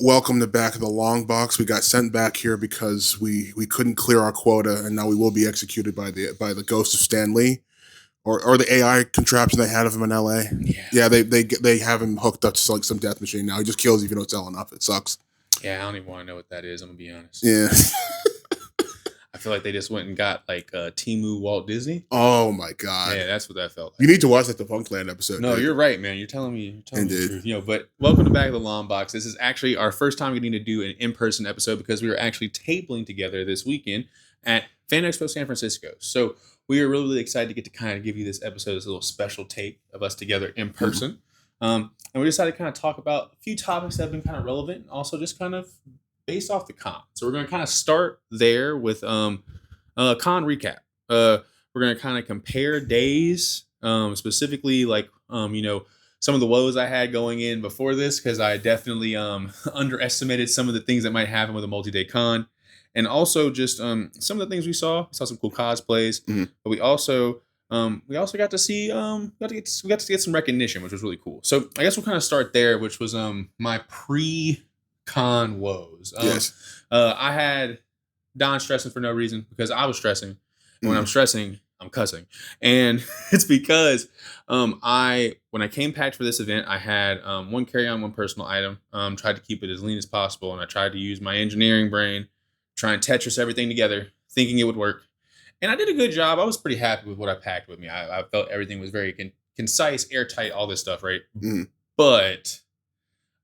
Welcome to Back of the Long Box. We got sent back here because we couldn't clear our quota, and now we will be executed by the ghost of Stan Lee, or the AI contraption they had of him in LA. Yeah, they have him hooked up to like some death machine now. He just kills you if you don't sell enough. It sucks. Yeah, I don't even want to know what that is. I'm gonna be honest. Yeah. I feel like they just went and got like Temu Walt Disney. Oh my god. Yeah, that's what that felt like. You need to watch that the Punkland episode. No, you're right, man. You're telling me the truth. But welcome to Back of the Long Box. This is actually our first time getting to do an in-person episode because we were actually tabling together this weekend at Fan Expo San Francisco. So we are really excited to get to kind of give you this episode as a little special tape of us together in person. And we decided to kind of talk about a few topics that have been kind of relevant and also just kind of based off the con. So we're going to kind of start there with con recap. We're going to kind of compare days, specifically like, some of the woes I had going in before this, because I definitely underestimated some of the things that might happen with a multi-day con. And also just some of the things we saw. We saw some cool cosplays, but we also got to see we got to get some recognition, which was really cool. So I guess we'll kind of start there, which was my pre-con woes. Yes. I had Don stressing for no reason because I was stressing. And when I'm stressing, I'm cussing. And it's because when I came packed for this event, I had one carry-on, one personal item. Tried to keep it as lean as possible, and I tried to use my engineering brain, try and Tetris everything together, thinking it would work. And I did a good job. I was pretty happy with what I packed with me. I felt everything was very concise, airtight, all this stuff, right? But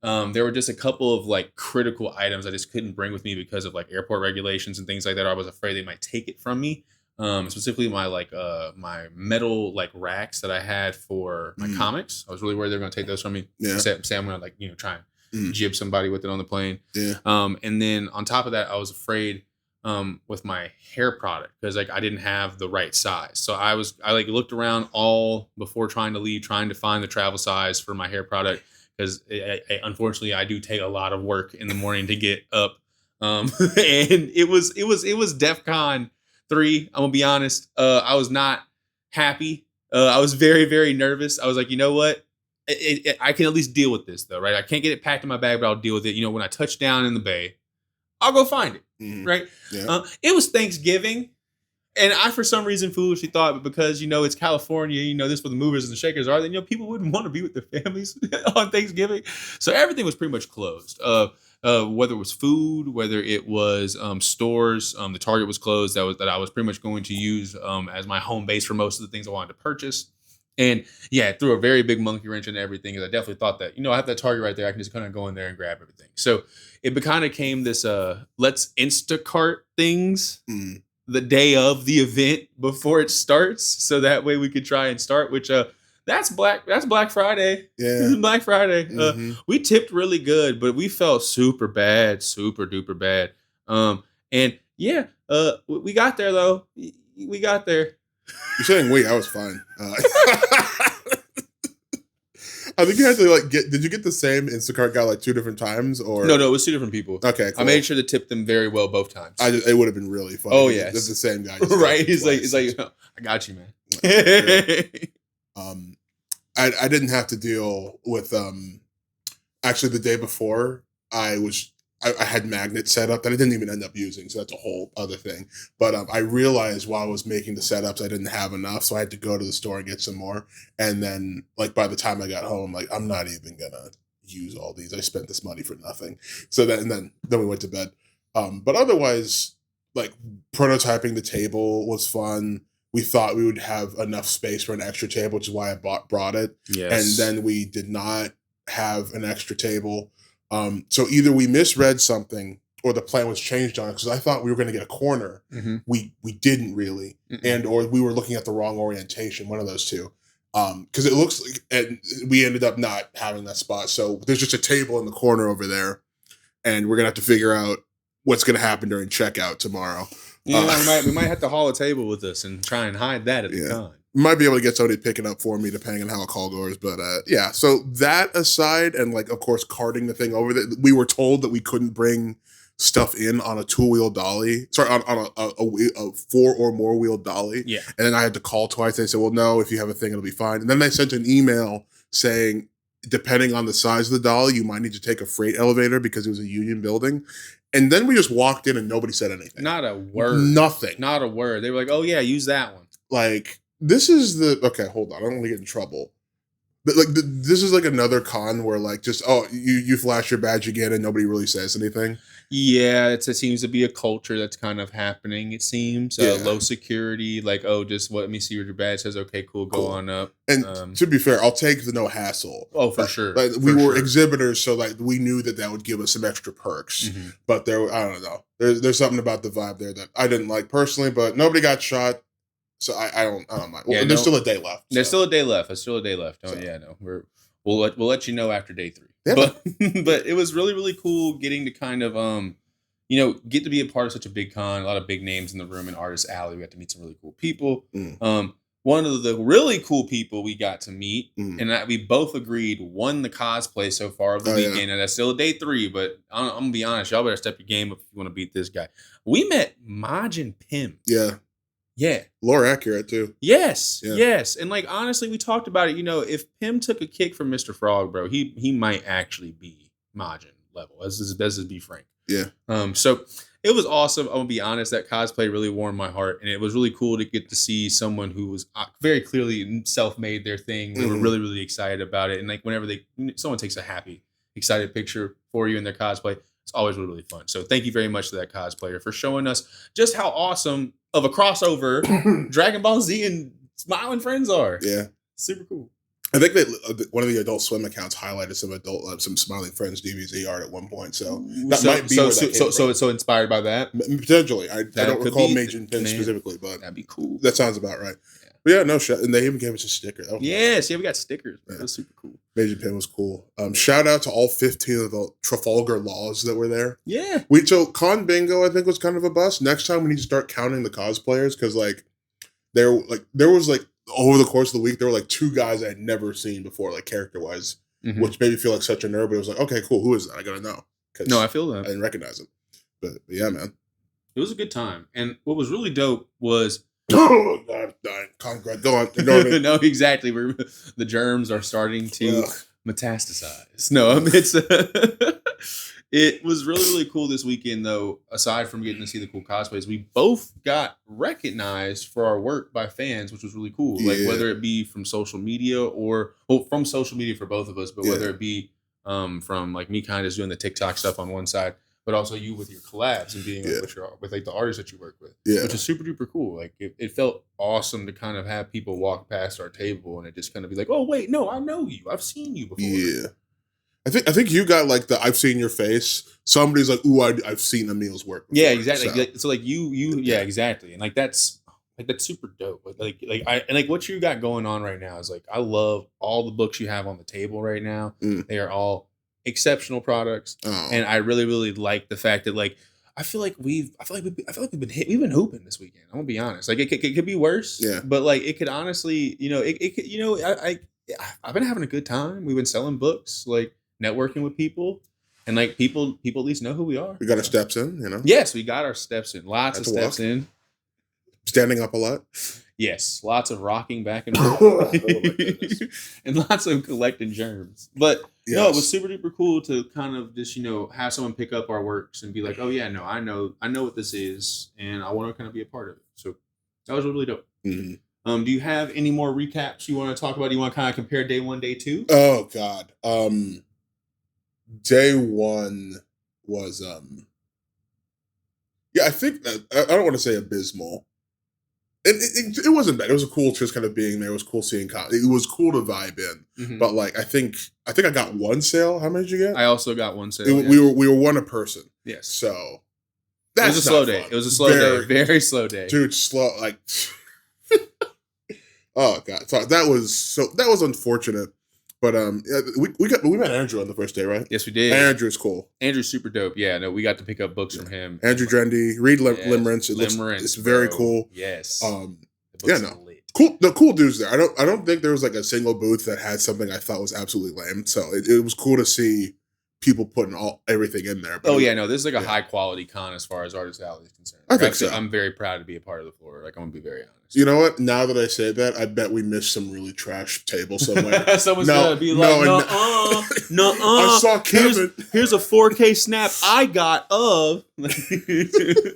there were just a couple of like critical items I just couldn't bring with me because of like airport regulations and things like that. I was afraid they might take it from me. Specifically my my metal like racks that I had for my comics. I was really worried they were going to take those from me. Yeah. Say I'm going to try and jib somebody with it on the plane. Yeah. And then on top of that, I was afraid with my hair product because like I didn't have the right size. So I looked around all before trying to leave, trying to find the travel size for my hair product because unfortunately I do take a lot of work in the morning to get up. And it was DEF CON 3. I'm gonna be honest. I was not happy. I was very, very nervous. I was like, you know what? I can at least deal with this though, right? I can't get it packed in my bag, but I'll deal with it. When I touch down in the Bay, I'll go find it. Right? Yeah. It was Thanksgiving, and I, for some reason, foolishly thought because it's California, this is where the movers and the shakers are. Then people wouldn't want to be with their families on Thanksgiving, so everything was pretty much closed. Whether it was food, whether it was stores, the Target was closed. That I was pretty much going to use as my home base for most of the things I wanted to purchase. And yeah, it threw a very big monkey wrench into everything. Because I definitely thought that I have that Target right there. I can just kind of go in there and grab everything. So it kind of came this let's Instacart things the day of the event before it starts, so that way we could try and start. Which that's Black Friday. Yeah, this is Black Friday. We tipped really good, but we felt super bad, super duper bad. And yeah, we got there though. We got there. You're saying wait, I was fine. I think you had to did you get the same Instacart guy like 2 different times or? No, it was 2 different people. Okay, cool. I made sure to tip them very well both times. It would have been really funny. Oh yeah, it's the same guy. Right? He's like, I got you, man. I didn't have to deal with actually the day before I had magnets set up that I didn't even end up using, so that's a whole other thing. But I realized while I was making the setups, I didn't have enough, so I had to go to the store and get some more. And then, by the time I got home, I'm not even gonna use all these. I spent this money for nothing. So then we went to bed. But otherwise, prototyping the table was fun. We thought we would have enough space for an extra table, which is why I brought it. Yes. And then we did not have an extra table. So either we misread something or the plan was changed on it because I thought we were going to get a corner. We didn't really, or we were looking at the wrong orientation. One of those two, because it looks like, and we ended up not having that spot. So there's just a table in the corner over there, and we're gonna have to figure out what's going to happen during checkout tomorrow. Yeah, we might have to haul a table with us and try and hide that at the con. Might be able to get somebody to pick it up for me depending on how a call goes. But yeah, so that aside, and of course, carting the thing over, we were told that we couldn't bring stuff in on a 2-wheel dolly. Sorry, on a 4 or more wheel dolly. Yeah. And then I had to call twice. They said, well, no, if you have a thing, it'll be fine. And then they sent an email saying, depending on the size of the doll, you might need to take a freight elevator because it was a union building. And then we just walked in and nobody said anything. Not a word. Nothing. Not a word. They were like, oh yeah, use that one. Like, this is okay, hold on. I don't want to get in trouble. But like, this is like another con where like just, you flash your badge again and nobody really says anything. Yeah, it seems to be a culture that's kind of happening, it seems. Low security, like, just let me see what your badge says. Okay, cool, go on up. And to be fair, I'll take the no hassle. Oh, for sure. Like, we were exhibitors, so like we knew that would give us some extra perks. Mm-hmm. But I don't know. There's something about the vibe there that I didn't like personally, but nobody got shot. So I don't mind. Well, there's still a day left. There's still a day left. Oh, yeah, no. We'll let you know after day 3. Yeah. But it was really, really cool getting to kind of get to be a part of such a big con. A lot of big names in the room in Artist Alley. We got to meet some really cool people. One of the really cool people we got to meet, and that we both agreed won the cosplay so far of the weekend. Yeah. And that's still day 3, but I'm gonna be honest, y'all better step your game up if you want to beat this guy. We met Majin Pim. Yeah. Yeah. Lore accurate too. Yes. Yeah. Yes. And like, honestly, we talked about it. If Pim took a kick from Mr. Frog, bro, he might actually be Majin level. Let's just be frank. Yeah. So it was awesome. I'm gonna be honest, that cosplay really warmed my heart. And it was really cool to get to see someone who was very clearly self-made their thing. We were really, really excited about it. And like whenever someone takes a happy, excited picture for you in their cosplay, it's always really, really fun. So thank you very much to that cosplayer for showing us just how awesome of a crossover Dragon Ball Z and Smiling Friends are. Yeah. Super cool. I think that one of the Adult Swim accounts highlighted some Smiling Friends DBZ art at one point. So that might be so inspired by that. Potentially. I don't recall Majin Pin specifically, but that'd be cool. That sounds about right. Yeah. But yeah, no shit. And they even gave us a sticker. Yes, we got stickers. Yeah. That was super cool. Majin Pin was cool. Shout out to all 15 of the Trafalgar Laws that were there. Yeah. So Con Bingo, I think, was kind of a bust. Next time we need to start counting the cosplayers because there was over the course of the week, there were like 2 guys I had never seen before, like character-wise, which made me feel like such a nerd, but it was like, okay, cool, who is that? I gotta know. No, I feel that. I didn't recognize him. But yeah, man. It was a good time. And what was really dope was... Oh, God, dying. Go on. No, exactly. The germs are starting to metastasize. No, it's... It was really, really cool this weekend, though. Aside from getting to see the cool cosplays, we both got recognized for our work by fans, which was really cool. Yeah. Like whether it be from social media from social media for both of us, but whether it be from like me kind of doing the TikTok stuff on one side, but also you with your collabs and being with like the artists that you work with, which is super duper cool. Like it felt awesome to kind of have people walk past our table and it just kind of be like, oh wait, no, I know you, I've seen you before. Yeah. I think you got like the I've seen your face. Somebody's like, ooh, I've seen Emil's work before. Yeah, exactly. So like you exactly. And like that's super dope. Like what you got going on right now is like I love all the books you have on the table right now. They are all exceptional products. And I really, really like the fact that like I feel like we've been hooping this weekend. I'm gonna be honest. Like it could be worse. Yeah. But like it could honestly, it could, I've been having a good time. We've been selling books, like networking with people, and like people at least know who we are. We got our steps in, Yes, we got our steps in. Lots of steps in. Standing up a lot. Yes, lots of rocking back and forth, and lots of collecting germs. But no, it was super duper cool to kind of just have someone pick up our works and be like, oh yeah, no, I know what this is, and I want to kind of be a part of it. So that was really dope. Mm-hmm. Do you have any more recaps you want to talk about? Do you want to kind of compare day 1, day 2? Oh God. Day 1 was I think I don't want to say abysmal. It wasn't bad. It was cool just kind of being there. It was cool seeing it was cool to vibe in. Mm-hmm. But like I think I got 1 sale. How many did you get? I also got 1 sale. We were 1 a person. Yes. So it was a slow day. It was a slow day. Very slow day. Dude, slow like oh God. So that was unfortunate. But we met Andrew on the first day, right? Yes, we did. Andrew's cool. Andrew's super dope. Yeah, no, we got to pick up books from him. Andrew Drendy, read Limerence. It's very cool. Yes. Cool. The cool dudes there. I don't think there was like a single booth that had something I thought was absolutely lame. So it was cool to see people putting everything in there. But this is like a high quality con as far as Artist Alley is concerned. I think so. I'm very proud to be a part of the floor. Like, I'm gonna be very honest. You know what? Now that I say that, I bet we missed some really trash table somewhere. Someone's gonna be like, "No, I saw Kevin. Here's a 4K snap I got of."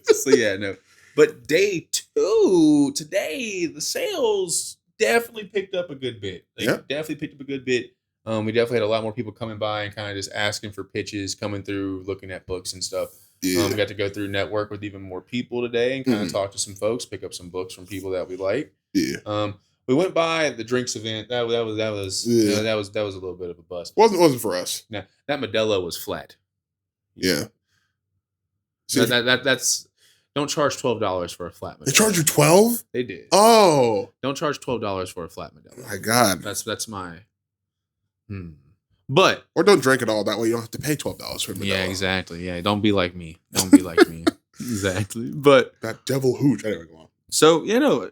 So But day 2 today, the sales definitely picked up a good bit. Definitely picked up a good bit. We definitely had a lot more people coming by and kind of just asking for pitches, coming through, looking at books and stuff. We got to go through network with even more people today and kind of talk to some folks, pick up some books from people that we like. We went by the drinks event. That was a little bit of a bust. Wasn't for us. Now, that Modelo was flat. Yeah. That's don't charge $12 for a flat Modelo. They charge you $12? They did. Oh. Don't charge $12 for a flat Modelo. Oh my God. That's my. But or don't drink it all. That way you don't have to pay $12 for Modelo. Yeah, exactly. Yeah, don't be like me. Don't be like me. Exactly. But that devil hooch. Anyway, go on. So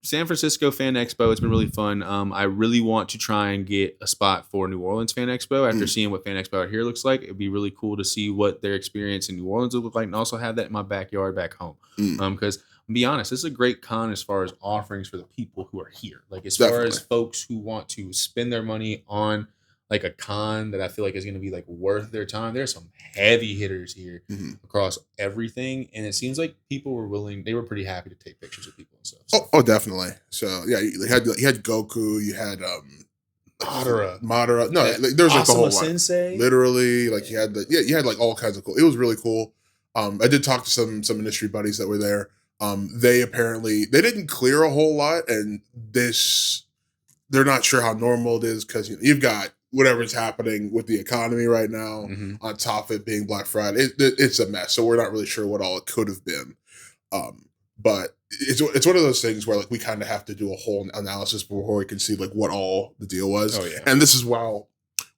San Francisco Fan Expo. It's been really fun. I really want to try and get a spot for New Orleans Fan Expo. After seeing what Fan Expo out here looks like, it'd be really cool to see what their experience in New Orleans would look like, and also have that in my backyard back home. Because I'll be honest, this is a great con as far as offerings for the people who are here. Like as far as folks who want to spend their money on like a con that I feel like is going to be like worth their time. There's some heavy hitters here across everything, and it seems like people were willing. They were pretty happy to take pictures of people and stuff. So. Oh, definitely. So yeah, you had Goku. You had Madara. No, there was like the whole line. Literally, like you had you had like all kinds of cool. It was really cool. I did talk to some industry buddies that were there. They didn't clear a whole lot, and they're not sure how normal it is because you've got whatever's happening with the economy right now, on top of it being Black Friday, it's a mess. So we're not really sure what all it could have been. But it's one of those things where like we kind of have to do a whole analysis before we can see like what all the deal was. Oh, yeah. And this is while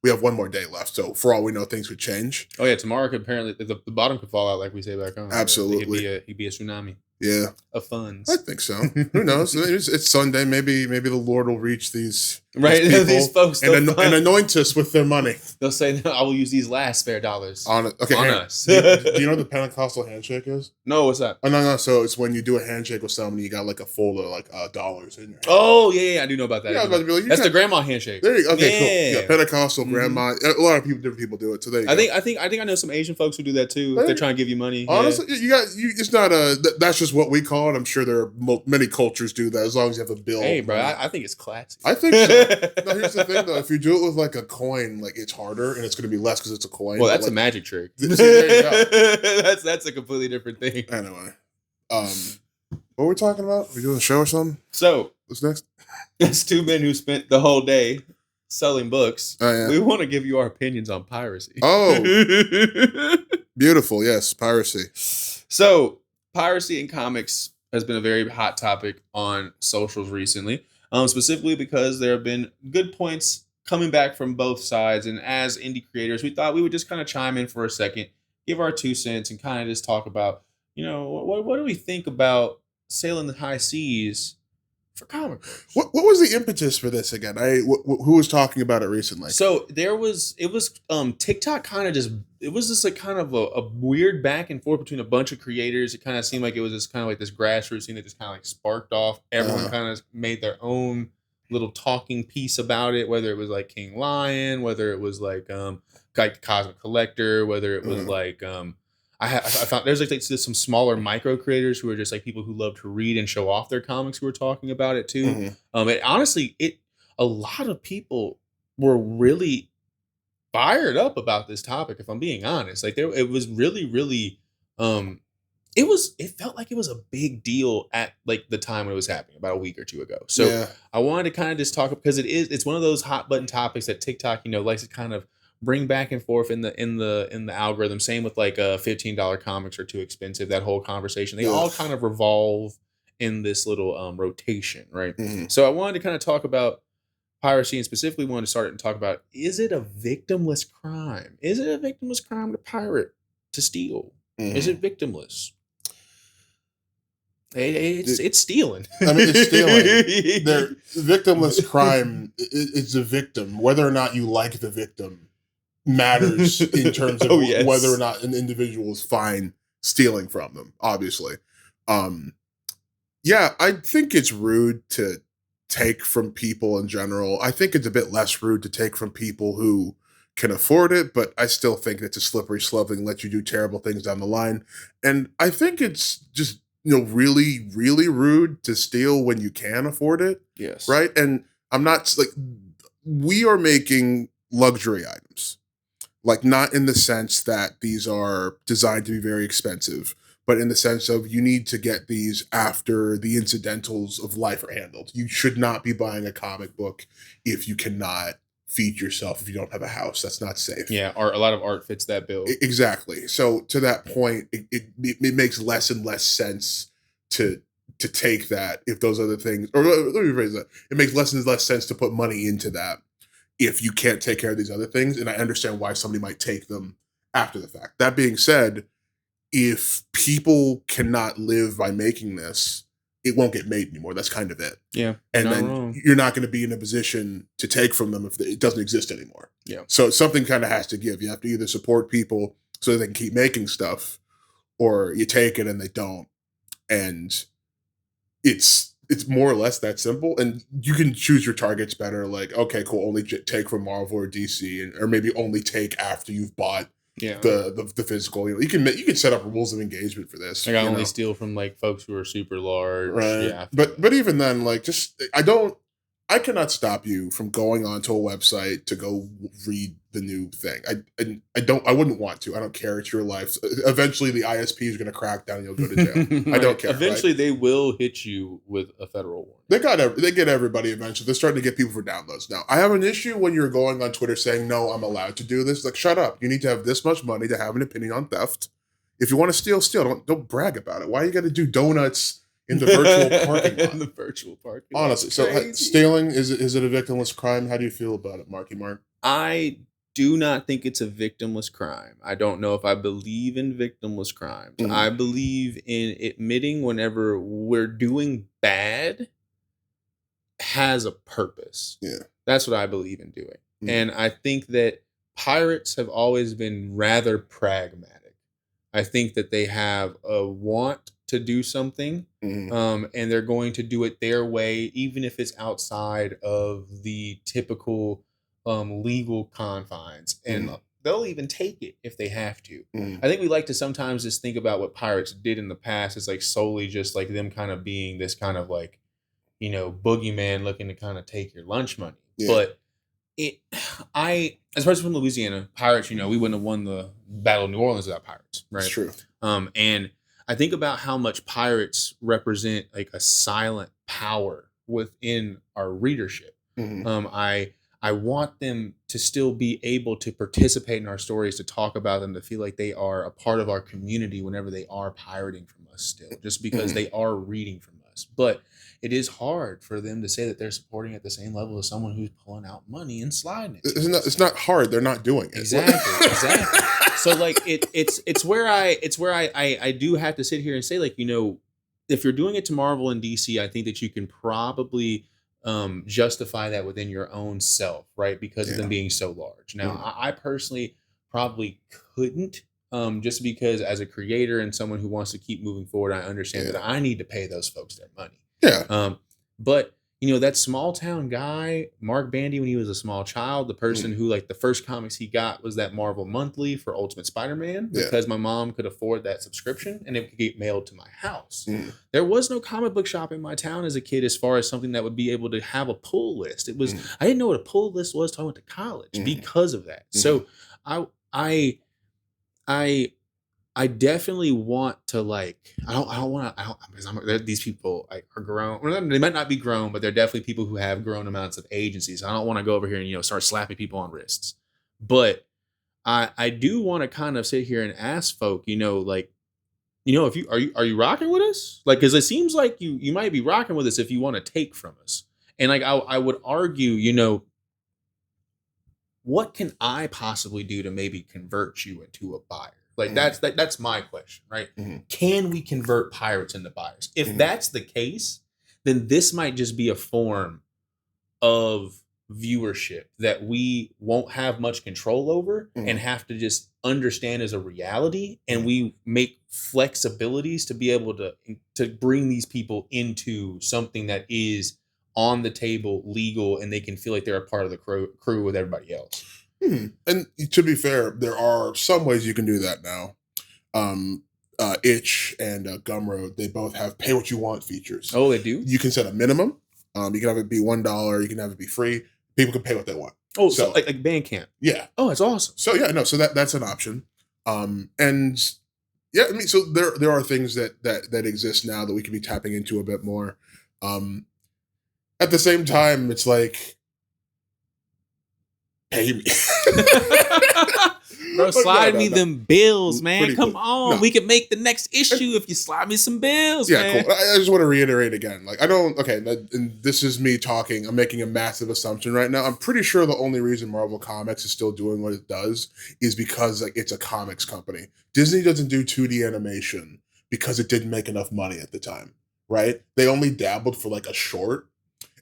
we have one more day left. So for all we know, things could change. Oh yeah, tomorrow could apparently the bottom could fall out like we say back home. Absolutely, it'd be a tsunami. Yeah, of funds. I think so. Who knows? It's Sunday. Maybe the Lord will reach these these folks and anoint us with their money. They'll say, "I will use these last spare dollars on us." Do you know what the Pentecostal handshake is? No, what's that? Oh no. So it's when you do a handshake with someone, you got like a fold of like dollars in your hand. Oh yeah, I do know about that. Yeah, that's the grandma handshake. There you go. Okay, cool. Yeah, Pentecostal grandma. A lot of different people do it. So there you go. I think I know some Asian folks who do that too. If they're trying to give you money. Honestly, it's not that's just what we call it. I'm sure there are many cultures do that as long as you have a bill. Hey, bro, I think it's classy. I think so. Now, here's the thing, though. If you do it with like a coin, like it's harder and it's going to be less because it's a coin. Well, that's a magic trick. See, there you go. That's a completely different thing. Anyway, what were we talking about? Are we doing a show or something? So, what's next? It's two men who spent the whole day selling books. Oh, yeah. We want to give you our opinions on piracy. Oh, beautiful. Yes, piracy. So, piracy in comics has been a very hot topic on socials recently, specifically because there have been good points coming back from both sides. And as indie creators, we thought we would just kind of chime in for a second, give our 2 cents, and kind of just talk about, what do we think about sailing the high seas for comic books? What was the impetus for this again? Who was talking about it recently? So it was TikTok it was just like kind of a weird back and forth between a bunch of creators. It kind of seemed like it was just kind of like this grassroots thing that just kind of like sparked off. Everyone kind of made their own little talking piece about it, whether it was like King Lion, whether it was like Cosmic Collector, whether it was like I found there's like some smaller micro creators who are just like people who love to read and show off their comics who were talking about it too. And honestly, a lot of people were really fired up about this topic. If I'm being honest, like it was really, really, it felt like it was a big deal at like the time when it was happening about a week or two ago. So I wanted to kind of just talk because it's one of those hot button topics that TikTok, likes to kind of bring back and forth in the algorithm. Same with like $15 comics are too expensive. That whole conversation, they all kind of revolve in this little rotation, right? So I wanted to kind of talk about piracy, and specifically wanted to start and talk about, is it a victimless crime? Is it a victimless crime to pirate, to steal? Is it victimless? It's stealing. I mean, it's stealing. Victimless crime. It's a victim, whether or not you like the victim. matters in terms of yes. whether or not an individual is fine stealing from them, obviously. Yeah, I think it's rude to take from people in general. I think it's a bit less rude to take from people who can afford it, but I still think it's a slippery slope and let you do terrible things down the line. And I think it's just, really, really rude to steal when you can afford it. Yes. Right. And I'm not like, we are making luxury items, like not in the sense that these are designed to be very expensive, but in the sense of you need to get these after the incidentals of life are handled. You should not be buying a comic book if you cannot feed yourself, if you don't have a house. That's not safe. Yeah, a lot of art fits that bill. Exactly. So to that point, it makes less and less sense to take that if those other things, or let me rephrase that. It makes less and less sense to put money into that if you can't take care of these other things. And I understand why somebody might take them after the fact. That being said, if people cannot live by making this, it won't get made anymore. That's kind of it. Yeah. And then you're not going to be in a position to take from them if it doesn't exist anymore. Yeah. So something kind of has to give. You have to either support people so they can keep making stuff, or you take it and they don't. And it's more or less that simple. And you can choose your targets better. Like, okay, cool, only take from Marvel or DC, or maybe only take after you've bought the physical. You can set up rules of engagement for this. Like I only steal from like folks who are super large. Right. Yeah. But even then, like, just I cannot stop you from going onto a website to go read the new thing. I wouldn't want to. I don't care. It's your life. Eventually the ISP is going to crack down and you'll go to jail. Right. I don't care. Eventually they will hit you with a federal warning. They get everybody eventually. They're starting to get people for downloads now. I have an issue when you're going on Twitter saying, no, I'm allowed to do this. Like, shut up. You need to have this much money to have an opinion on theft. If you want to steal. Don't brag about it. Why you got to do donuts in the virtual parking lot? In the virtual parking lot. Honestly, so stealing, is it a victimless crime? How do you feel about it, Marky Mark? I do not think it's a victimless crime. I don't know if I believe in victimless crimes. Mm-hmm. I believe in admitting whenever we're doing bad has a purpose. Yeah. That's what I believe in doing. Mm-hmm. And I think that pirates have always been rather pragmatic. I think that they have a want to do something, and they're going to do it their way, even if it's outside of the typical legal confines. And they'll even take it if they have to. I think we like to sometimes just think about what pirates did in the past as like solely just like them kind of being this kind of like, boogeyman looking to kind of take your lunch money. Yeah. But as far as from Louisiana, pirates, we wouldn't have won the Battle of New Orleans without pirates, right? That's true. And I think about how much pirates represent like a silent power within our readership. I want them to still be able to participate in our stories, to talk about them, to feel like they are a part of our community whenever they are pirating from us still, just because they are reading from us. But it is hard for them to say that they're supporting at the same level as someone who's pulling out money and sliding it. It's not hard. They're not doing it. Exactly. So like it's where I do have to sit here and say, like, if you're doing it to Marvel and DC, I think that you can probably justify that within your own self, right? Because of them being so large. Now, I personally probably couldn't, just because as a creator and someone who wants to keep moving forward, I understand that I need to pay those folks their money. Yeah. But that small town guy, Mark Bandy, when he was a small child, the person who like the first comics he got was that Marvel Monthly for Ultimate Spider-Man, because my mom could afford that subscription and it could get mailed to my house. There was no comic book shop in my town as a kid, as far as something that would be able to have a pull list. It was, I didn't know what a pull list was until I went to college because of that. So I definitely want to because these people are grown. Well, they might not be grown, but they're definitely people who have grown amounts of agency. So I don't want to go over here and, start slapping people on wrists. But I do want to kind of sit here and ask folk, if are you rocking with us? Like, cause it seems like you might be rocking with us if you want to take from us. And like, I would argue, what can I possibly do to maybe convert you into a buyer? Like that's my question, right? Can we convert pirates into buyers? If that's the case, then this might just be a form of viewership that we won't have much control over and have to just understand as a reality, and we make flexibilities to be able to bring these people into something that is on the table, legal, and they can feel like they're a part of the crew with everybody else. And to be fair, there are some ways you can do that now. Itch and Gumroad, they both have pay what you want features. Oh, they do? You can set a minimum. You can have it be $1. You can have it be free. People can pay what they want. Oh, so like Bandcamp. Yeah. Oh, that's awesome. So yeah, no, so that's an option. And yeah, I mean, so there are things that exist now that we can be tapping into a bit more. At the same time, it's like, pay me. Bro, slide me them bills, man. Come cool. on. We can make the next issue if you slide me some bills, man. Cool. I just want to reiterate again. Like, and this is me talking. I'm making a massive assumption right now. I'm pretty sure the only reason Marvel Comics is still doing what it does is because like it's a comics company. Disney doesn't do 2D animation because it didn't make enough money at the time, right? They only dabbled for like a short.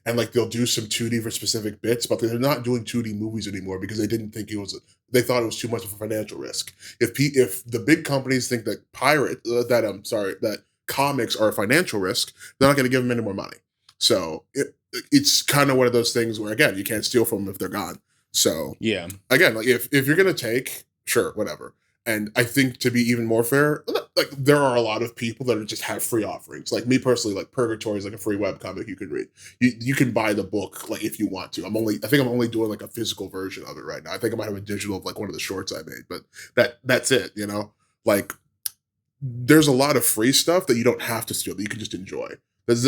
And like they'll do some 2D for specific bits, but they're not doing 2D movies anymore because they didn't think they thought it was too much of a financial risk. If the big companies think that that comics are a financial risk, they're not going to give them any more money. So it's kind of one of those things where again, you can't steal from them if they're gone. So yeah, again, like if you're going to take, sure, whatever. And I think to be even more fair, like there are a lot of people that just have free offerings. Like me personally, like Purgatory is like a free webcomic you can read. You can buy the book like if you want to. I think I'm only doing like a physical version of it right now. I think I might have a digital of like one of the shorts I made, but that's it, you know? Like there's a lot of free stuff that you don't have to steal, that you can just enjoy.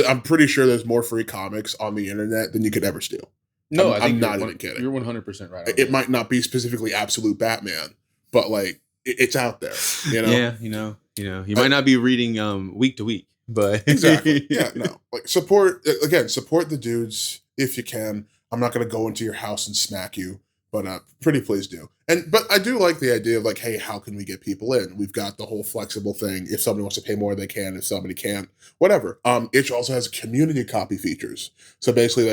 I'm pretty sure there's more free comics on the internet than you could ever steal. No, I'm not even kidding. You're 100% right. It might not be specifically absolute Batman, but like it's out there, you know. Yeah, you might not be reading week to week, but exactly. Yeah, no. Like support the dudes if you can. I'm not gonna go into your house and smack you, but pretty please do. But I do like the idea of like, hey, how can we get people in? We've got the whole flexible thing. If somebody wants to pay more, they can. If somebody can't, whatever. Itch also has community copy features. So basically,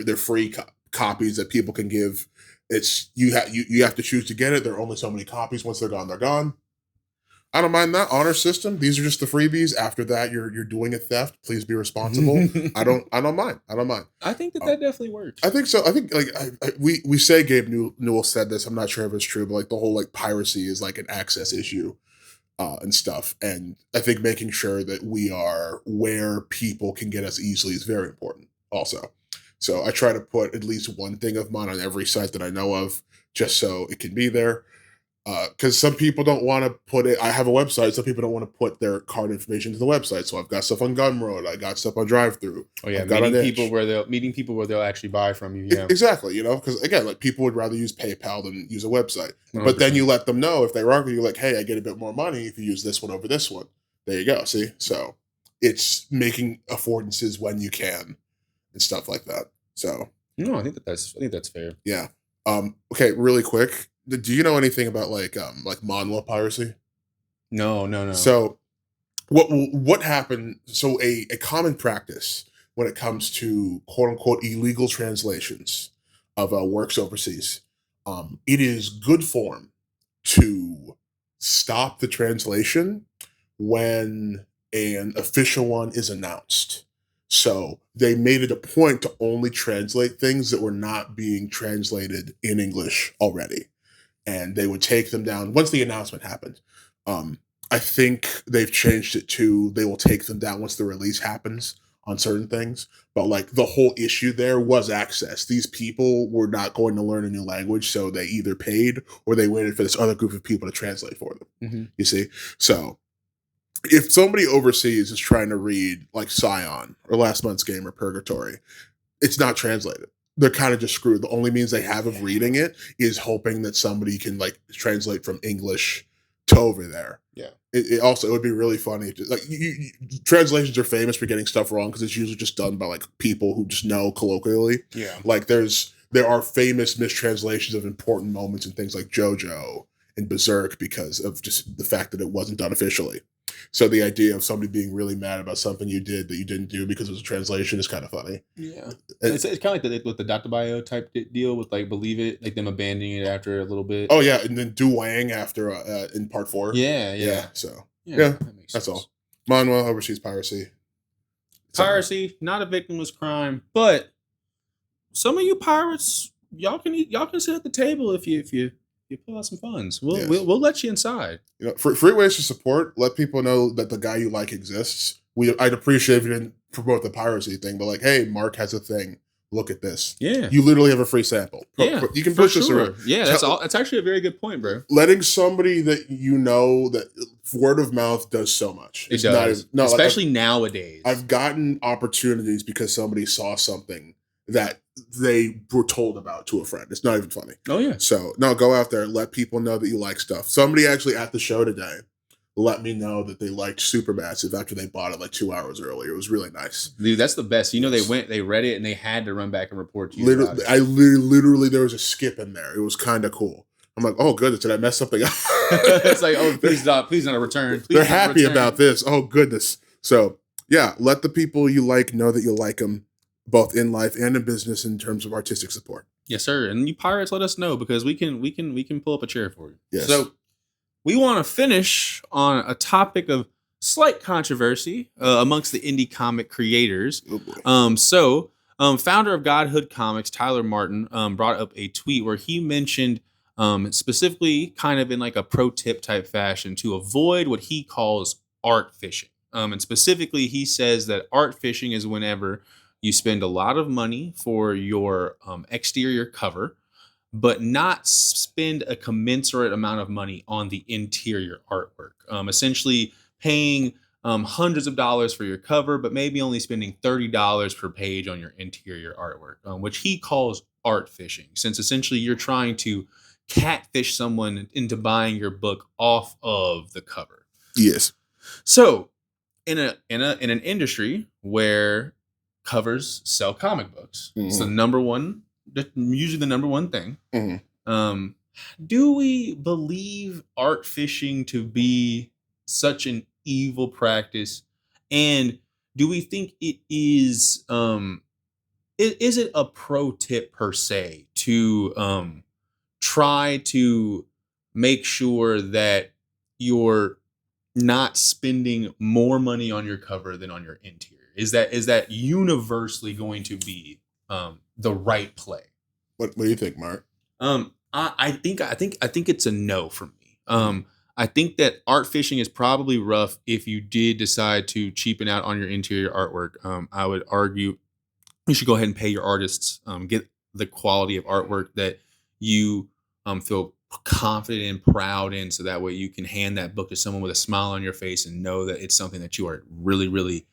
they're free copies that people can give. It's you have to choose to get it. There are only so many copies. Once they're gone, they're gone. I don't mind that honor system. These are just the freebies. After that, you're doing a theft. Please be responsible. I don't mind. I think that definitely works. I think so. I think like we say Gabe Newell said this. I'm not sure if it's true, but like the whole like piracy is like an access issue and stuff. And I think making sure that we are where people can get us easily is very important. Also. So I try to put at least one thing of mine on every site that I know of, just so it can be there. Because some people don't want to put it. I have a website. Some people don't want to put their card information to the website. So I've got stuff on Gumroad. I got stuff on Drive-Thru. Oh yeah, meeting people where they'll actually buy from you. Yeah, exactly. You know, because again, like people would rather use PayPal than use a website. 100%. But then you let them know if they wrong, you're like, hey, I get a bit more money if you use this one over this one. There you go. See, so it's making affordances when you can and stuff like that. So no, I think that's fair. Yeah. Okay, really quick. Do you know anything about like Monla piracy? No. So what happened? So a common practice when it comes to quote unquote illegal translations of works overseas, it is good form to stop the translation when an official one is announced. So they made it a point to only translate things that were not being translated in English already. And they would take them down once the announcement happened. I think they've changed it to they will take them down once the release happens on certain things. But like the whole issue there was access. These people were not going to learn a new language, so they either paid or they waited for this other group of people to translate for them. Mm-hmm. You see? So if somebody overseas is trying to read like Scion or Last Month's Game or Purgatory, it's not translated. They're kind of just screwed. The only means they have of reading it is hoping that somebody can like translate from English to over there. Yeah. It would be really funny. Like translations are famous for getting stuff wrong because it's usually just done by like people who just know colloquially. Yeah. Like there are famous mistranslations of important moments in things like JoJo and Berserk because of just the fact that it wasn't done officially. So the idea of somebody being really mad about something you did that you didn't do because it was a translation is kind of funny. Yeah, it's kind of like with the Dr. Bio type deal with like Believe It, like them abandoning it after a little bit. Oh yeah, and then Du Wang after in part 4. Yeah. So Yeah, that makes that's sense. All. Manuel oversees piracy. Piracy, not a victimless crime, but some of you pirates, y'all can sit at the table if you pull out some funds. We'll let you inside. You know, free ways to support. Let people know that the guy you like exists. I'd appreciate if you didn't promote the piracy thing, but like, hey, Mark has a thing. Look at this. Yeah, you literally have a free sample. Yeah, you can push this around. Yeah, that's actually a very good point, bro. Letting somebody that you know that word of mouth does so much. It does, especially nowadays. I've gotten opportunities because somebody saw something that they were told about to a friend. It's not even funny. Oh yeah. So no, go out there, let people know that you like stuff. Somebody actually at the show today let me know that they liked Supermassive after they bought it like 2 hours earlier. It was really nice. Dude, that's the best. You know, they read it and they had to run back and report to you. Literally there was a skip in there. It was kind of cool. I'm like, oh goodness, did I mess something up? It's like, oh, please not a return. They're happy about this. Oh goodness. So yeah, let the people you like know that you like them, both in life and in business, in terms of artistic support. Yes, sir. And you pirates, let us know because we can pull up a chair for you. Yes. So we want to finish on a topic of slight controversy amongst the indie comic creators. Founder of Godhood Comics, Tyler Martin, brought up a tweet where he mentioned specifically kind of in like a pro tip type fashion to avoid what he calls art fishing. And specifically, he says that art fishing is whenever you spend a lot of money for your exterior cover, but not spend a commensurate amount of money on the interior artwork. Essentially paying hundreds of dollars for your cover, but maybe only spending $30 per page on your interior artwork, which he calls art fishing, since essentially you're trying to catfish someone into buying your book off of the cover. Yes. So in an industry where covers sell comic books, it's usually the number one thing. Mm-hmm. Do we believe art fishing to be such an evil practice? And do we think it is it a pro tip per se to try to make sure that you're not spending more money on your cover than on your interior? Is that universally going to be the right play? What do you think, Mark? I think it's a no for me. I think that art fishing is probably rough if you did decide to cheapen out on your interior artwork. I would argue you should go ahead and pay your artists, get the quality of artwork that you feel confident and proud in, so that way you can hand that book to someone with a smile on your face and know that it's something that you are really, really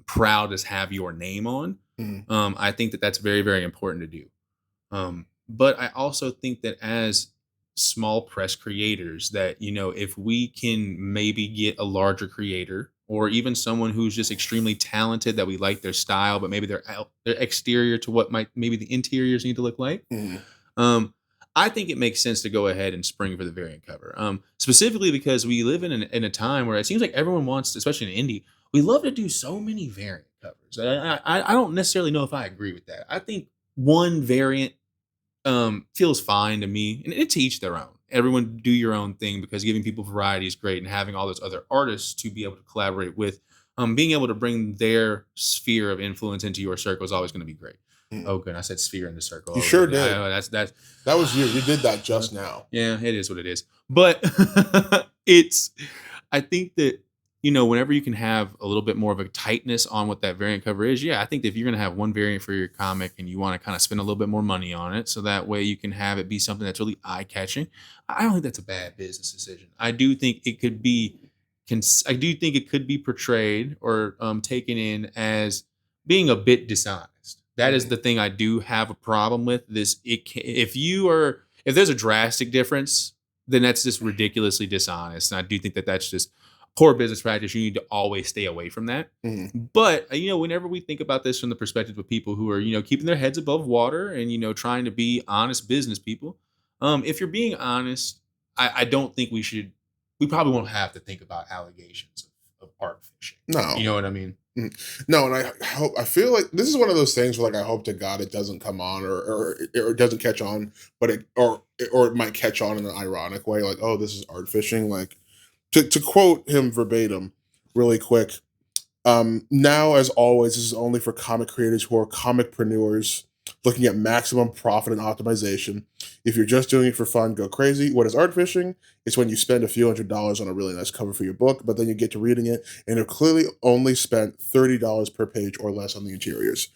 proud to have your name on. Mm. I think that that's very, very important to do. But I also think that as small press creators that, you know, if we can maybe get a larger creator or even someone who's just extremely talented that we like their style, but maybe they're exterior to what maybe the interiors need to look like. Mm. I think it makes sense to go ahead and spring for the variant cover. Specifically because we live in a time where it seems like everyone wants, especially in indie, we love to do so many variant covers. I don't necessarily know if I agree with that. I think one variant feels fine to me, and it's to each their own. Everyone do your own thing, because giving people variety is great, and having all those other artists to be able to collaborate with, being able to bring their sphere of influence into your circle is always going to be great. Mm. Oh, good. I said sphere in the circle. You sure did. That was you. You did that just now. Yeah, it is what it is. But I think that, you know, whenever you can have a little bit more of a tightness on what that variant cover is, I think that if you're going to have one variant for your comic and you want to kind of spend a little bit more money on it, so that way you can have it be something that's really eye-catching, I don't think that's a bad business decision. I do think it could be portrayed or taken in as being a bit dishonest. That is the thing I do have a problem with. If there's a drastic difference, then that's just ridiculously dishonest. And I do think that that's just poor business practice. You need to always stay away from that. Mm-hmm. But, you know, whenever we think about this from the perspective of people who are, you know, keeping their heads above water and, you know, trying to be honest business people, if you're being honest, I don't think we should we probably won't have to think about allegations of art fishing. No. You know what I mean? No, and I feel like this is one of those things where, like, I hope to God it doesn't come on, or it doesn't catch on, but it might catch on in an ironic way, like, oh, this is art fishing. Like, to quote him verbatim, really quick. Now, as always, this is only for comic creators who are comicpreneurs looking at maximum profit and optimization. If you're just doing it for fun, go crazy. What is art fishing? It's when you spend a few $100s on a really nice cover for your book, but then you get to reading it and have clearly only spent $30 per page or less on the interiors.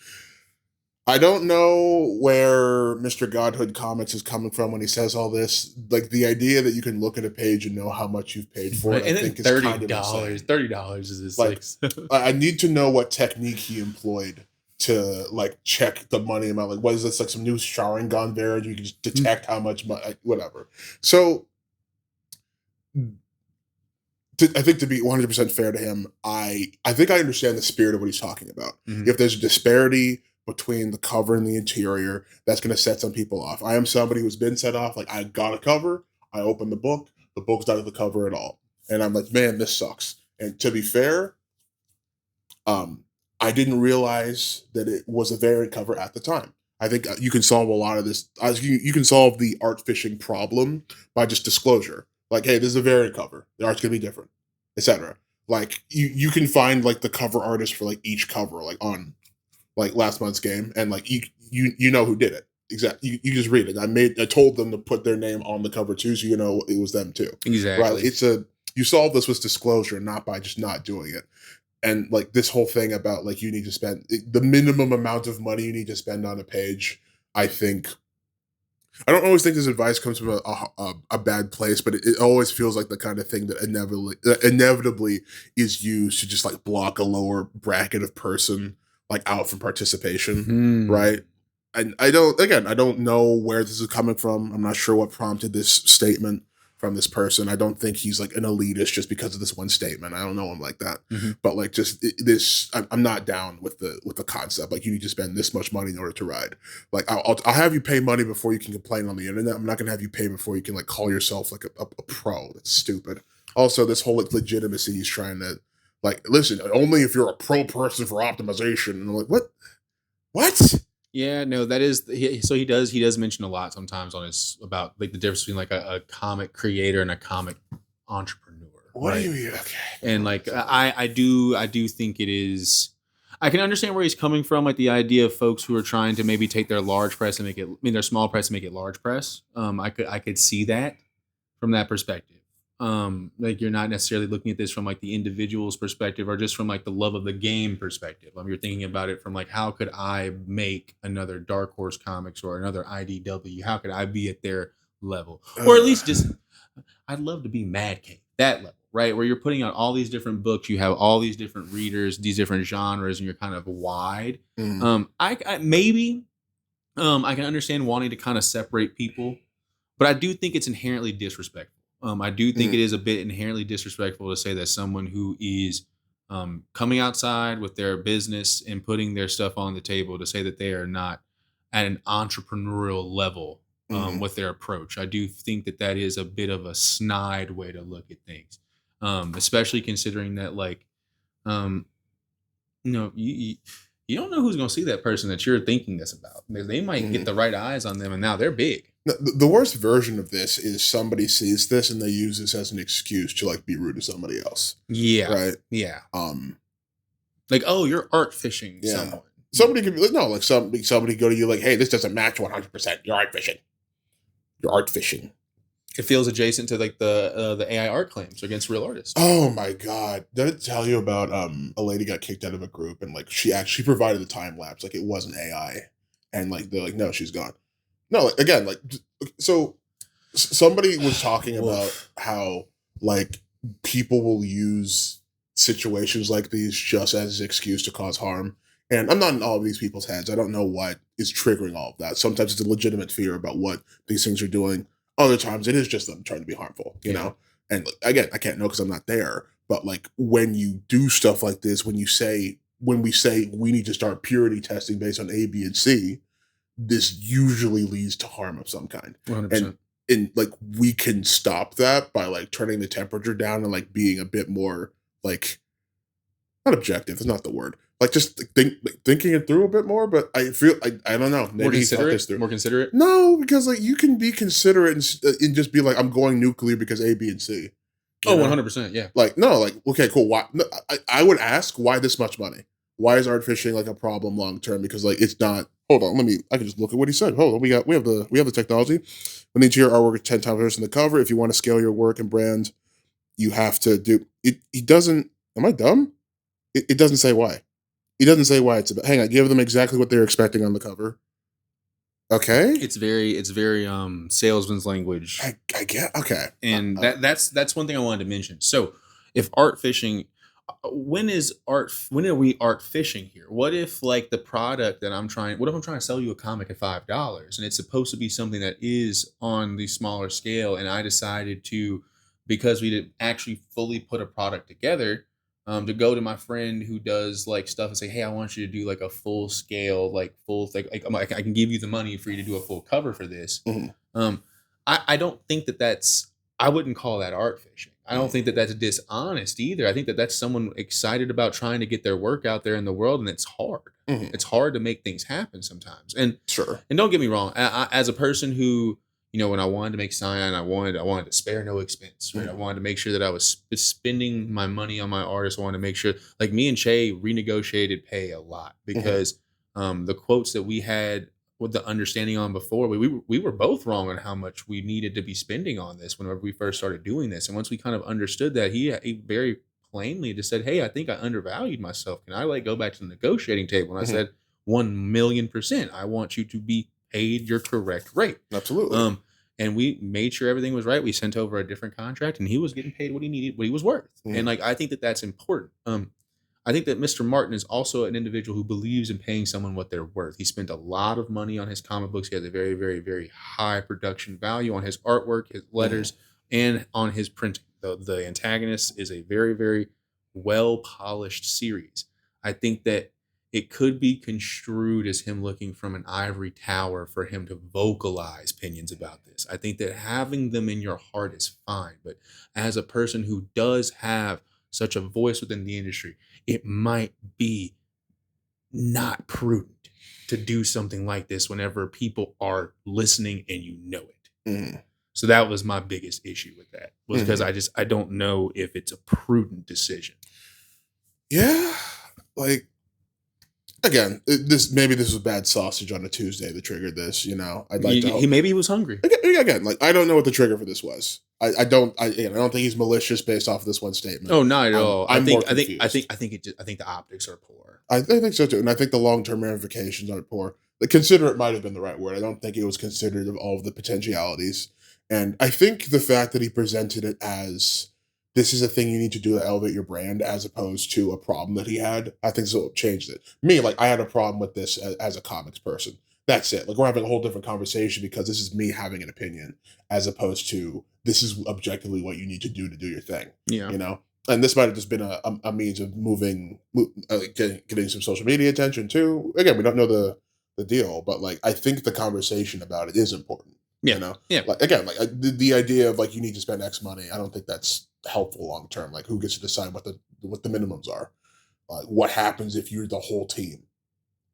I don't know where Mr. Godhood Comics is coming from when he says all this. Like, the idea that you can look at a page and know how much you've paid for it, and I think is $30, kind of insane. $30 is his, like, I need to know what technique he employed to, like, check the money amount. Like, what is this, like some new Sharingan there? You can just detect how much money, like, whatever. So, I think, to be 100% fair to him, I think I understand the spirit of what he's talking about. If there's a disparity between the cover and the interior, that's going to set some people off. I am somebody who's been set off. Like, I got a cover, I opened the book's not at the cover at all, and I'm like, man, this sucks. And to be fair, I didn't realize that it was a variant cover at the time. I think you can solve a lot of this. You can solve the art fishing problem by just disclosure. Like, hey, this is a variant cover. The art's gonna be different, etc. Like, you can find, like, the cover artist for, like, each cover, like, on, like, last month's game, and, like, you know who did it. Exactly. You just read it. I told them to put their name on the cover too, so you know it was them too. Exactly. Right. You solve this with disclosure, not by just not doing it. And, like, this whole thing about, like, you need to spend the minimum amount of money you need to spend on a page. I don't always think this advice comes from a bad place, but it always feels like the kind of thing that inevitably is used to just, like, block a lower bracket of person, like, out from participation, right? And I don't know where this is coming from. I'm not sure what prompted this statement from this person. I don't think he's, like, an elitist just because of this one statement. I don't know him like that. But, like, just this, I'm not down with the concept. Like, you need to spend this much money in order to ride. Like, I'll have you pay money before you can complain on the internet. I'm not gonna have you pay before you can, like, call yourself, like, a pro. That's stupid. Also, this whole, like, legitimacy he's trying to, like, listen, only if you're a pro person for optimization. And I'm like, what? Yeah, no, that is so he does mention a lot sometimes on his about, like, the difference between, like, a comic creator and a comic entrepreneur. What right? are you? Okay. And, like, I do think it is. I can understand where he's coming from, like the idea of folks who are trying to maybe take their large press and their small press and make it large press. I could see that from that perspective. Like, you're not necessarily looking at this from, like, the individual's perspective or just from, like, the love of the game perspective. You're thinking about it from, like, how could I make another Dark Horse Comics or another IDW? How could I be at their level? Or at least just, I'd love to be Mad Cave, that level, right? Where you're putting out all these different books, you have all these different readers, these different genres, and you're kind of wide. I can understand wanting to kind of separate people, but I do think it's inherently disrespectful. I do think it is a bit inherently disrespectful to say that someone who is coming outside with their business and putting their stuff on the table, to say that they are not at an entrepreneurial level with their approach. I do think that is a bit of a snide way to look at things, especially considering that, like, you don't know who's going to see that person that you're thinking this about. They might get the right eyes on them, and now they're big. The worst version of this is somebody sees this and they use this as an excuse to, like, be rude to somebody else. Yeah. Right. Yeah. Like, oh, you're art fishing someone. Somebody could be like, no, like, somebody go to you like, hey, this doesn't match 100%. You're art fishing. You're art fishing. It feels adjacent to, like, the AI art claims against real artists. Oh my God. Did it tell you about a lady got kicked out of a group and, like, she actually provided the time lapse, like, it wasn't AI, and, like, they're like, no, she's gone. No, like, again, like, so somebody was talking about how, like, people will use situations like these just as an excuse to cause harm. And I'm not in all of these people's heads. I don't know what is triggering all of that. Sometimes it's a legitimate fear about what these things are doing. Other times it is just them trying to be harmful, you know? And again, I can't know because I'm not there. But, like, when you do stuff like this, when we say we need to start purity testing based on A, B, and C, this usually leads to harm of some kind. 100%. And and like we can stop that by like turning the temperature down and like being a bit more like not objective. It's not the word. Like just thinking it through a bit more. But I feel I don't know. Maybe he thought this through. More considerate. No, because like you can be considerate and just be like, I'm going nuclear because A, B, and C. Oh, 100%. Yeah. Like no, like okay, cool. Why? No, I would ask why this much money. Why is art fishing like a problem long term? Because like it's not. Hold on, I can just look at what he said. Hold on, we have the technology. When the interior artwork is 10 times worse than the cover, if you want to scale your work and brand, you have to do it. He doesn't. Am I dumb? It doesn't say why. He doesn't say why it's about. Hang on, give them exactly what they're expecting on the cover. Okay, it's very salesman's language. I get okay, and that's one thing I wanted to mention. So if art fishing. When are we art fishing here? What if like the product that what if I'm trying to sell you a comic at $5 and it's supposed to be something that is on the smaller scale, and I decided to, because we didn't actually fully put a product together, to go to my friend who does like stuff and say, hey, I want you to do like a full scale, like full thing. Like I can give you the money for you to do a full cover for this. Mm-hmm. I don't think I wouldn't call that art fishing. I don't think that that's dishonest either. I think that that's someone excited about trying to get their work out there in the world, and it's hard. Mm-hmm. It's hard to make things happen sometimes. And sure. And don't get me wrong. As a person who, when I wanted to make sign, I wanted to spare no expense. Right. Mm-hmm. I wanted to make sure that I was spending my money on my artists. I wanted to make sure, like me and Che renegotiated pay a lot because the quotes that we had with the understanding on before, we were both wrong on how much we needed to be spending on this whenever we first started doing this. And once we kind of understood that, he very plainly just said, hey, I think I undervalued myself. Can I like go back to the negotiating table? And I said, 1,000,000%. I want you to be paid your correct rate. Absolutely. And we made sure everything was right. We sent over a different contract, and he was getting paid what he needed, what he was worth. And like, I think that that's important. I think that Mr. Martin is also an individual who believes in paying someone what they're worth. He spent a lot of money on his comic books. He has a very, very, very high production value on his artwork, his letters, and on his printing. The Antagonist is a very, very well-polished series. I think that it could be construed as him looking from an ivory tower for him to vocalize opinions about this. I think that having them in your heart is fine. But as a person who does have such a voice within the industry, it might be not prudent to do something like this whenever people are listening and you know it. Mm. So that was my biggest issue with that, was because I don't know if it's a prudent decision. Yeah. Like, again, this was bad sausage on a Tuesday that triggered this, I'd like to maybe he was hungry. Again, like I don't know what the trigger for this was. I don't think he's malicious based off of this one statement. Oh, not at all. I think the optics are poor. I think so too, and I think the long-term ramifications are poor. The considerate might have been the right word. I don't think it was considered of all of the potentialities, and I think the fact that he presented it as this is a thing you need to do to elevate your brand, as opposed to a problem that he had, I think so changed it. Me, like I had a problem with this as a comics person. That's it. Like we're having a whole different conversation because this is me having an opinion, as opposed to this is objectively what you need to do your thing. Yeah. And this might have just been a means of getting some social media attention too. Again, we don't know the deal, but like I think the conversation about it is important. Yeah. Yeah. Like again, like the idea of like you need to spend X money, I don't think that's helpful long term. Like who gets to decide what the minimums are? What happens if you're the whole team?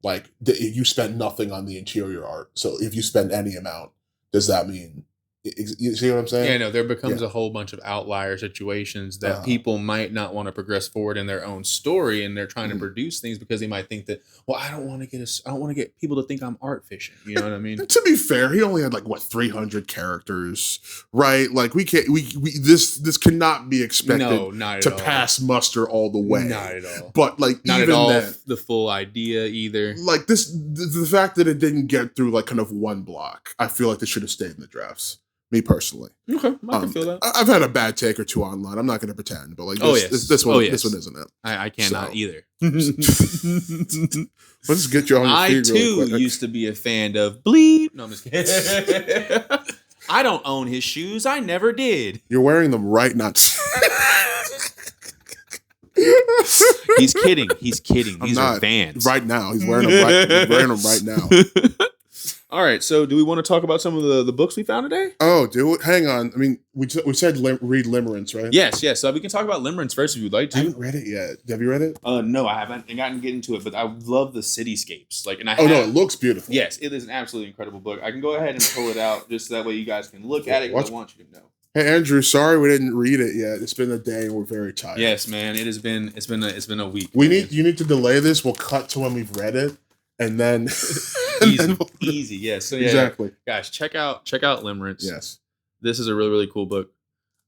Like you spend nothing on the interior art. So if you spend any amount, does that mean you see what I'm saying? Yeah, no, there becomes a whole bunch of outlier situations that people might not want to progress forward in their own story, and they're trying to produce things because they might think that, well, I don't want to get people to think I'm art fishing. You know what I mean? To be fair, he only had 300 characters, right? Like this cannot be expected to pass muster all the way. Not at all. But like not even at all then, the full idea either. Like the fact that it didn't get through like kind of one block, I feel like this should have stayed in the drafts. Me personally. Okay, I can feel that. I've had a bad take or two online. I'm not going to pretend, but like this one isn't it. I cannot either. Let's get you on your feet too really quick. Used to be a fan of Bleep. No, I'm just kidding. I don't own his shoes. I never did. You're wearing them right now. He's kidding. These are Vans. Right now. He's wearing them right now. All right, so do we want to talk about some of the books we found today? Oh, do it. Hang on. I mean, we said read Limerence, right? Yes. So we can talk about Limerence first if you'd like to. I haven't read it yet. Have you read it? No, I haven't gotten to get into it, but I love the cityscapes. No, it looks beautiful. Yes, it is an absolutely incredible book. I can go ahead and pull it out just so that way you guys can look at it because I want you to know. Hey Andrew, sorry we didn't read it yet. It's been a day and we're very tired. Yes, man. It's been a week. You need to delay this. We'll cut to when we've read it. And then easy, yes. So yeah, exactly. Guys, check out Limerence. Yes. This is a really, really cool book.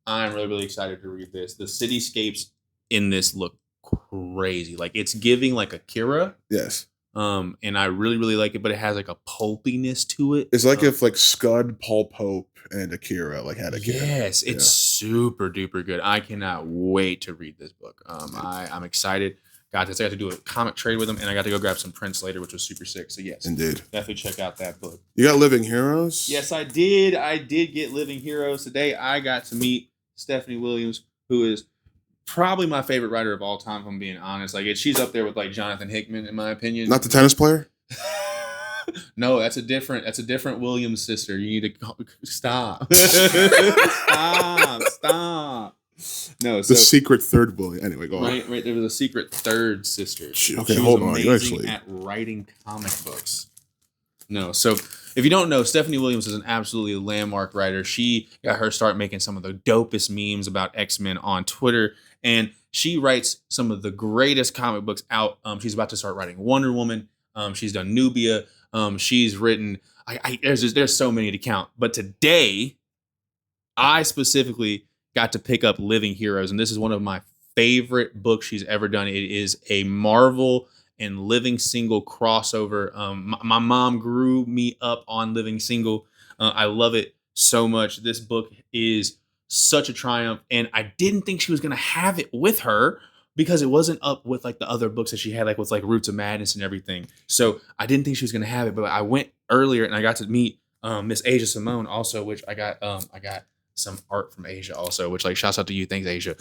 I'm really, really excited to read this. The cityscapes in this look crazy. Like it's giving like Akira. Yes. And I really, really like it, but it has like a pulpiness to it. It's like if like Scud, Paul Pope, and Akira like had a kid. Yes, it's super duper good. I cannot wait to read this book. I'm excited. I got to do a comic trade with him, and I got to go grab some prints later, which was super sick. So yes, indeed, definitely check out that book. You got Living Heroes? Yes, I did. I did get Living Heroes today. I got to meet Stephanie Williams, who is probably my favorite writer of all time. If I'm being honest, like she's up there with like Jonathan Hickman, in my opinion. Not the tennis player. No, that's a different Williams sister. You need to stop. Stop. No, the secret third bully. Anyway, go on. Right. There was a secret third sister. Okay, she was hold on. amazing at writing comic books. No, so if you don't know, Stephanie Williams is an absolutely landmark writer. She got her start making some of the dopest memes about X-Men on Twitter, and she writes some of the greatest comic books out. She's about to start writing Wonder Woman. She's done Nubia. She's written. There's so many to count. But today, I specifically got to pick up Living Heroes, and this is one of my favorite books she's ever done. It is a Marvel and Living Single crossover. My mom grew me up on Living Single. I love it so much. This book is such a triumph, and I didn't think she was going to have it with her because it wasn't up with like the other books that she had, like with like Roots of Madness and everything. So I didn't think she was going to have it, but I went earlier and I got to meet Miss Asia Simone also, which I got some art from Asia also, which like shouts out to you. Thanks, Asia.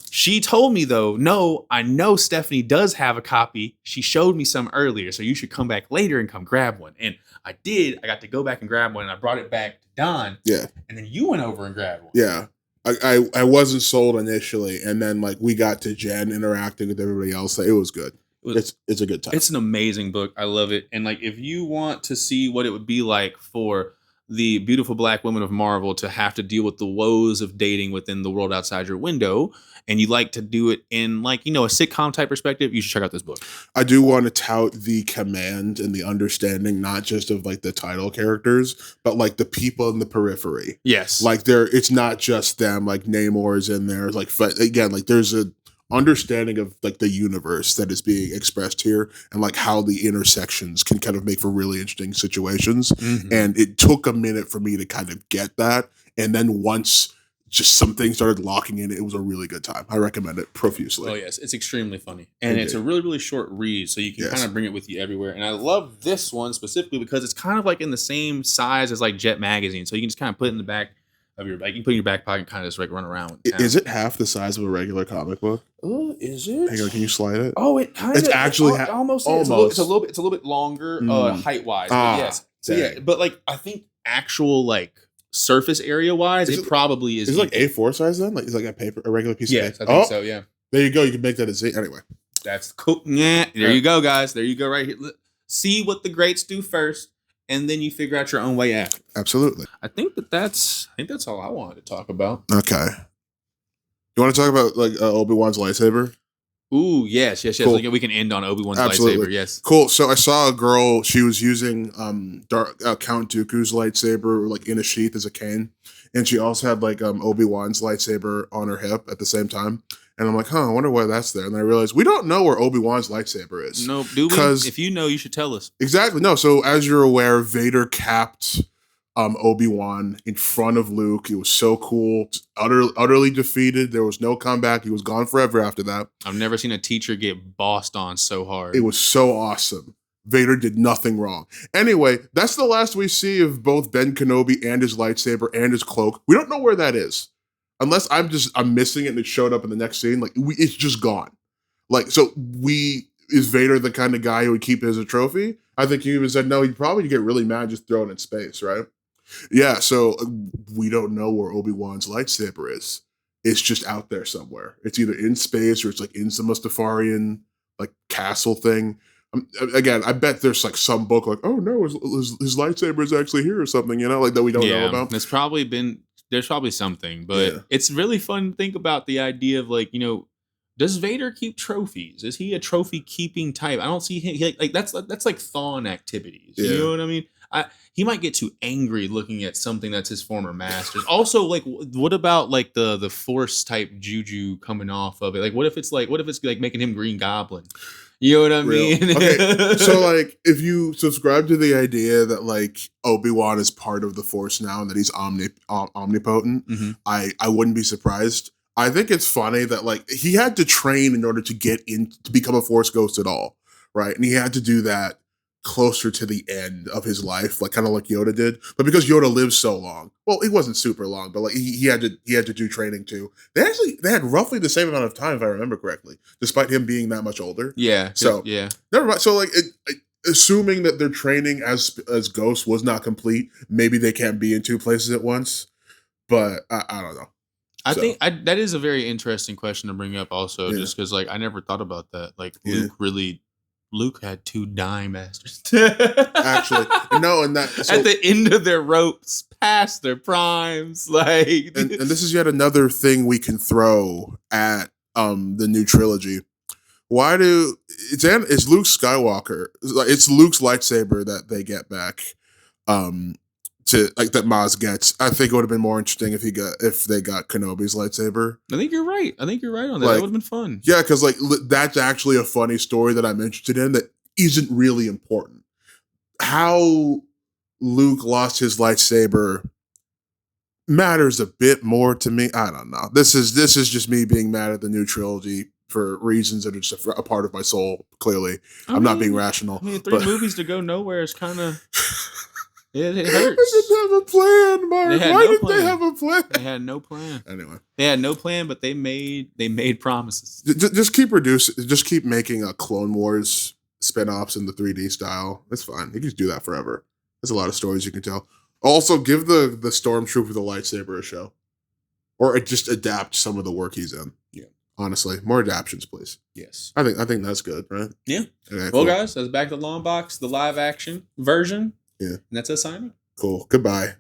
She told me though, no, I know Stephanie does have a copy. She showed me some earlier, so you should come back later and come grab one. And I did. I got to go back and grab one, and I brought it back to Don. Yeah. And then you went over and grabbed one. Yeah. I wasn't sold initially, and then like we got to Jen interacting with everybody else. It was good. It's a good time. It's an amazing book. I love it. And like if you want to see what it would be like for the beautiful black women of Marvel to have to deal with the woes of dating within the world outside your window, and you like to do it in like, a sitcom type perspective, you should check out this book. I do want to tout the command and the understanding, not just of like the title characters, but like the people in the periphery. Yes. Like it's not just them, like Namor is in there. Like again, like there's a understanding of like the universe that is being expressed here, and like how the intersections can kind of make for really interesting situations. Mm-hmm. And it took a minute for me to kind of get that. And then once just some things started locking in, it was a really good time. I recommend it profusely. Oh yes, it's extremely funny. And it's a really, really short read, so you can kind of bring it with you everywhere. And I love this one specifically because it's kind of like in the same size as like Jet Magazine. So you can just kind of put it in the back of your bag. You can put it in your back pocket and kind of just like run around. Is it half the size of a regular comic book? Oh, is it? Hang on, can you slide it? Oh, it kind of. It's actually almost. It's a little bit longer height wise. Yes. So yeah, but like I think actual like surface area wise, it probably is. Is it like A4 size then? Like it's like a regular piece of paper? Yes, I think so. Yeah. There you go. You can make that a Z. Anyway, that's cool. Yeah. There you go, guys. There you go. Right here. See what the greats do first, and then you figure out your own way after. Absolutely. I think that's all I wanted to talk about. Okay. You want to talk about like Obi-Wan's lightsaber? Ooh, yes. Cool. Like, we can end on Obi-Wan's lightsaber. Yes. Cool. So I saw a girl. She was using Count Dooku's lightsaber like in a sheath as a cane, and she also had like Obi-Wan's lightsaber on her hip at the same time. And I'm like, I wonder why that's there. And then I realized we don't know where Obi-Wan's lightsaber is. No, do we? Because if you know, you should tell us. Exactly. No. So as you're aware, Vader capped Obi-Wan in front of Luke. It was so cool. Utterly defeated. There was no comeback. He was gone forever after that. I've never seen a teacher get bossed on so hard. It was so awesome. Vader did nothing wrong. Anyway, that's the last we see of both Ben Kenobi and his lightsaber and his cloak. We don't know where that is. Unless I'm missing it and it showed up in the next scene. Like it's just gone. Like, so is Vader the kind of guy who would keep it as a trophy? I think you even said no. He'd probably get really mad just throw it in space, right? Yeah. So we don't know where Obi-Wan's lightsaber is. It's just out there somewhere. It's either in space or it's like in some Mustafarian like castle thing. Again, I bet there's like some book like, oh no, his lightsaber is actually here or something, like that we don't know about. There's probably something, but it's really fun to think about the idea of like, does Vader keep trophies? Is he a trophy keeping type? I don't see him like that's like Thawne activities. You know what I mean? He might get too angry looking at something that's his former master's. Also, like, what about like the Force type juju coming off of it? Like, what if it's like making him Green Goblin? You know what I mean? Okay, so like if you subscribe to the idea that like Obi-Wan is part of the Force now and that he's omnipotent, I wouldn't be surprised. I think it's funny that like he had to train in order to get in to become a Force ghost at all, right? And he had to do that closer to the end of his life, like kind of like Yoda did. But because Yoda lived so long, well, he wasn't super long, but like he had to do training too. They had roughly the same amount of time, if I remember correctly, despite him being that much older. Yeah. So yeah, never mind. So like assuming that their training as ghosts was not complete, maybe they can't be in two places at once. But I don't know. I think that is a very interesting question to bring up also, just because like I never thought about that. Like Luke had 2 Dime Masters. Actually, no, and that at the end of their ropes, past their primes, like and this is yet another thing we can throw at the new trilogy. Why it's Luke Skywalker? It's Luke's lightsaber that they get back. To like that Maz gets. I think it would have been more interesting if they got Kenobi's lightsaber. I think you're right. On that. Like, that would have been fun. Yeah, because like that's actually a funny story that I'm interested in that isn't really important. How Luke lost his lightsaber matters a bit more to me. I don't know. This is just me being mad at the new trilogy for reasons that are just a part of my soul. Clearly, I'm not being rational. 3 movies to go nowhere is kind of. It hurts. They didn't have a plan, Mark. Why didn't they have a plan? They had no plan. Anyway, they had no plan, but they made promises. Just keep making Clone Wars spinoffs in the 3D style. That's fine. You can just do that forever. There's a lot of stories you can tell. Also, give the Stormtrooper the lightsaber a show, or just adapt some of the work he's in. Yeah, honestly, more adaptations, please. Yes, I think that's good, right? Yeah. Okay, well, cool. Guys, that's back to Long Box, the live action version. Yeah. And that's us signing. Cool. Goodbye.